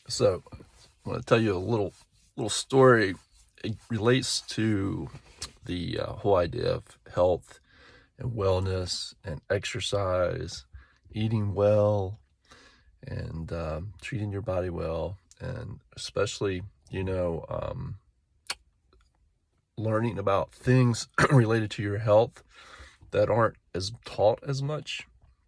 So I want to tell you a little story. It relates to the whole idea of health and wellness and exercise, eating well, and treating your body well, and especially learning about things related to your health that aren't as taught as much.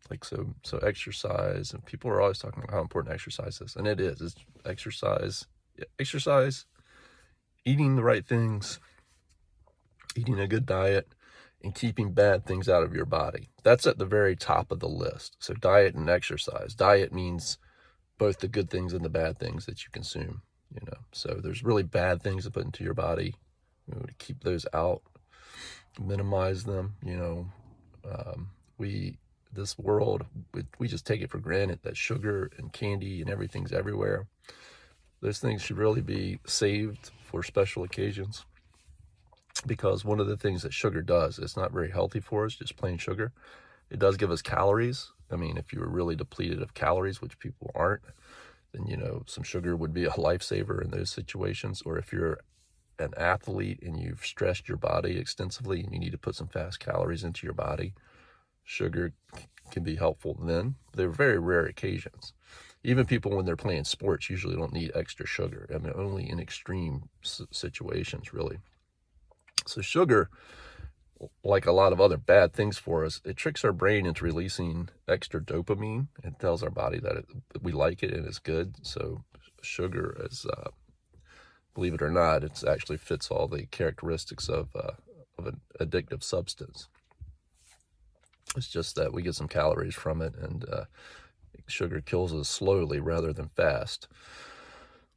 Like so exercise, and people are always talking about how important exercise is, and it is. It's exercise, eating the right things, eating a good diet, and keeping bad things out of your body. That's at the very top of the list. So diet and exercise. Diet means both the good things and the bad things that you consume. So there's really bad things to put into your body. To keep those out, minimize them. We this world, we just take it for granted that sugar and candy and everything's everywhere. Those things should really be saved for special occasions, because one of the things that sugar does, it's not very healthy for us, just plain sugar. It does give us calories. I mean, if you were really depleted of calories, which people aren't, then some sugar would be a lifesaver in those situations. Or if you're an athlete and you've stressed your body extensively and you need to put some fast calories into your body, sugar can be helpful then. They're very rare occasions. Even people, when they're playing sports, usually don't need extra sugar. I mean, only in extreme situations, really. So sugar, like a lot of other bad things for us, it tricks our brain into releasing extra dopamine. It tells our body that we like it and it's good. So sugar is, believe it or not, it actually fits all the characteristics of an addictive substance. It's just that we get some calories from it, and sugar kills us slowly rather than fast.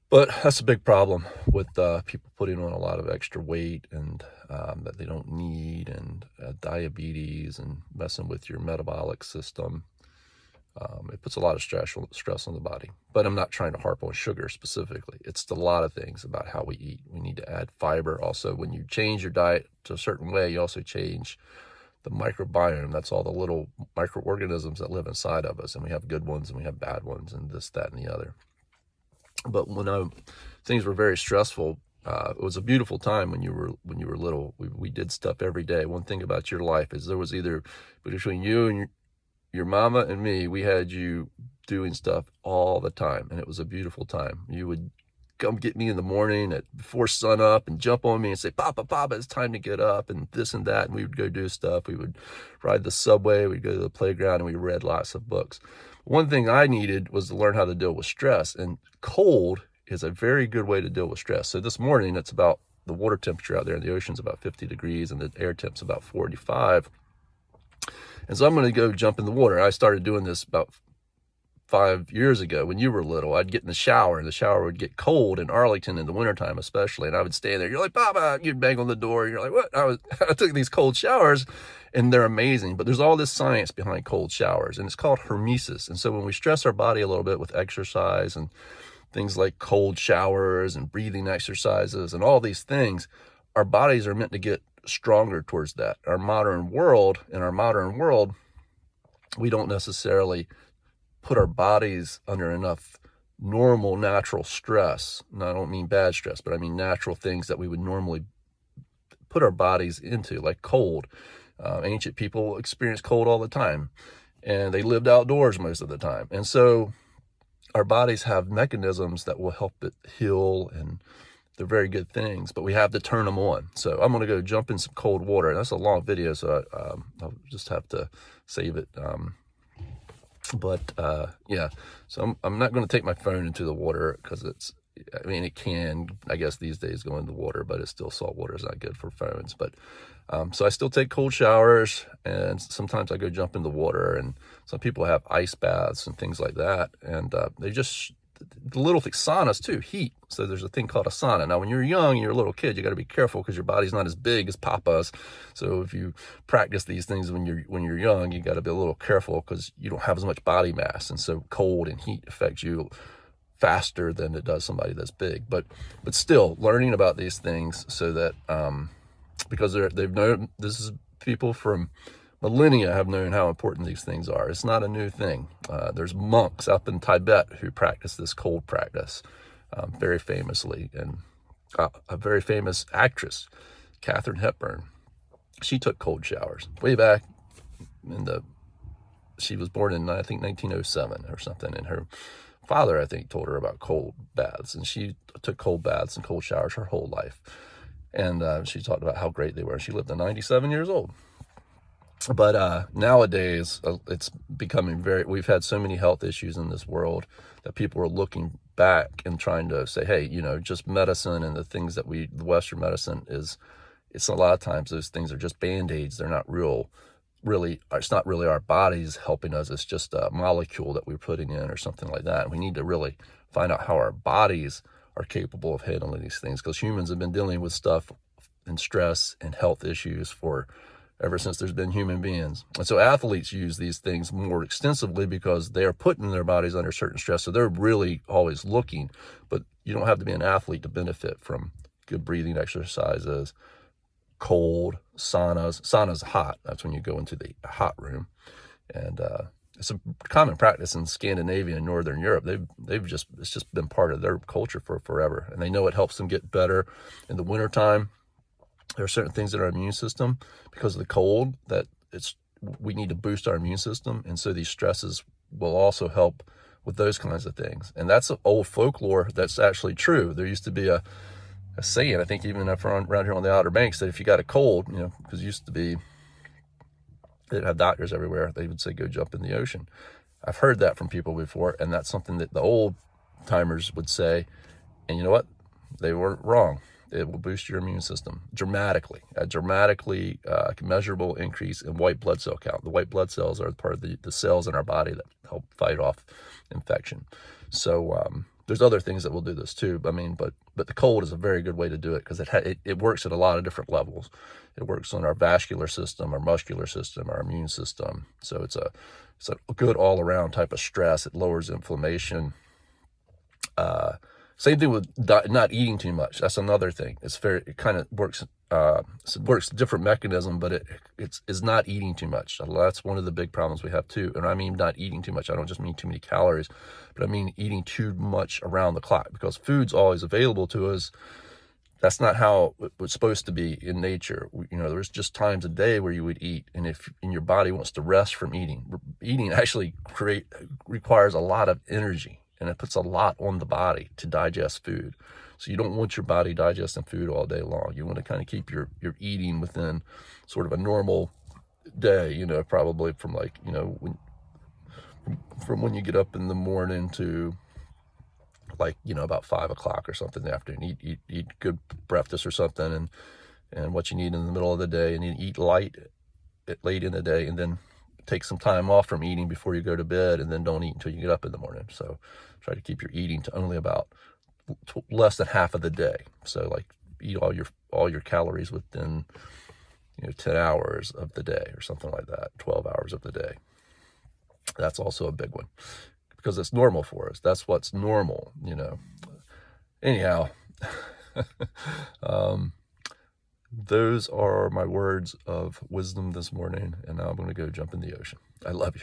But that's a big problem with people putting on a lot of extra weight and that they don't need, and diabetes, and messing with your metabolic system. It puts a lot of stress on the body. But I'm not trying to harp on sugar specifically. It's a lot of things about how we eat. We need to add fiber. Also, when you change your diet to a certain way, you also change the microbiome. That's all the little microorganisms that live inside of us. And we have good ones and we have bad ones, and this, that, and the other. But when things were very stressful, it was a beautiful time when you were little. We did stuff every day. One thing about your life is there was either between you and your mama and me, we had you doing stuff all the time, and it was a beautiful time. You would come get me in the morning before sun up and jump on me and say, "Papa, Papa, it's time to get up," and this and that, and we would go do stuff. We would ride the subway, we'd go to the playground, and we read lots of books. One thing I needed was to learn how to deal with stress, and cold is a very good way to deal with stress. So this morning, it's about the water temperature out there in the ocean's about 50 degrees, and the air temp's about 45. And so I'm going to go jump in the water. I started doing this about 5 years ago when you were little. I'd get in the shower, and the shower would get cold in Arlington in the wintertime especially, and I would stand there. You're like, "Papa," you'd bang on the door, and you're like, "What?" I took these cold showers, and they're amazing. But there's all this science behind cold showers, and it's called hormesis. And so when we stress our body a little bit with exercise and things like cold showers and breathing exercises and all these things, our bodies are meant to get stronger towards that. In our modern world, we don't necessarily put our bodies under enough normal, natural stress. And I don't mean bad stress, but I mean natural things that we would normally put our bodies into, like cold. Ancient people experienced cold all the time, and they lived outdoors most of the time. And so our bodies have mechanisms that will help it heal, and they're very good things, but we have to turn them on. So I'm going to go jump in some cold water. That's a long video, so I'll just have to save it. Yeah, so I'm not going to take my phone into the water, because it can, I guess, these days go in the water, but it's still salt water. Is not good for phones. But so I still take cold showers, and sometimes I go jump in the water, and some people have ice baths and things like that. And they just, the little thing, saunas too, heat. So there's a thing called a sauna. Now, when you're young, you're a little kid, you got to be careful, because your body's not as big as Papa's. So if you practice these things when you're young, you got to be a little careful, because you don't have as much body mass, and so cold and heat affects you faster than it does somebody that's big. But still, learning about these things, so that because they've known, this is people from millennia have known how important these things are. It's not a new thing. There's monks up in Tibet who practice this cold practice very famously. And a very famous actress, Katharine Hepburn, she took cold showers way back in she was born in, I think, 1907 or something. And her father, I think, told her about cold baths. And she took cold baths and cold showers her whole life. And she talked about how great they were. She lived to 97 years old. But nowadays, it's becoming we've had so many health issues in this world that people are looking back and trying to say, hey, just medicine and the things that the Western medicine it's a lot of times those things are just Band-Aids. They're not it's not really our bodies helping us. It's just a molecule that we're putting in or something like that. And we need to really find out how our bodies are capable of handling these things, because humans have been dealing with stuff and stress and health issues ever since there's been human beings. And so athletes use these things more extensively because they are putting their bodies under certain stress. So they're really always looking, but you don't have to be an athlete to benefit from good breathing exercises, cold saunas. Sauna's hot. That's when you go into the hot room. And it's a common practice in Scandinavia and Northern Europe. It's just been part of their culture for forever. And they know it helps them get better in the wintertime. There are certain things in our immune system because of the cold we need to boost our immune system. And so these stresses will also help with those kinds of things. And that's an old folklore that's actually true. There used to be a saying, I think even around here on the Outer Banks, that if you got a cold, because it used to be, they'd have doctors everywhere, they would say, go jump in the ocean. I've heard that from people before, and that's something that the old timers would say. And you know what? They weren't wrong. It will boost your immune system dramatically, a dramatically measurable increase in white blood cell count. The white blood cells are part of the cells in our body that help fight off infection. So there's other things that will do this too. But the cold is a very good way to do it, because it works at a lot of different levels. It works on our vascular system, our muscular system, our immune system. So it's a good all around type of stress. It lowers inflammation. Same thing with not eating too much. That's another thing. It kind of works. It works different mechanism, but it's not eating too much. That's one of the big problems we have too. And I mean not eating too much. I don't just mean too many calories, but I mean eating too much around the clock, because food's always available to us. That's not how it was supposed to be in nature. There's just times a day where you would eat, and if your body wants to rest from eating actually requires a lot of energy. And it puts a lot on the body to digest food. So you don't want your body digesting food all day long. You want to kind of keep your eating within sort of a normal day, probably from from when you get up in the morning to about 5 o'clock or something in the afternoon. Eat good breakfast or something, and what you need in the middle of the day, and you eat late in the day, and then take some time off from eating before you go to bed, and then don't eat until you get up in the morning. So try to keep your eating to only about less than half of the day. So eat all your calories within 10 hours of the day or something like that, 12 hours of the day. That's also a big one, because it's normal for us. That's what's normal, Anyhow, those are my words of wisdom this morning, and now I'm going to go jump in the ocean. I love you.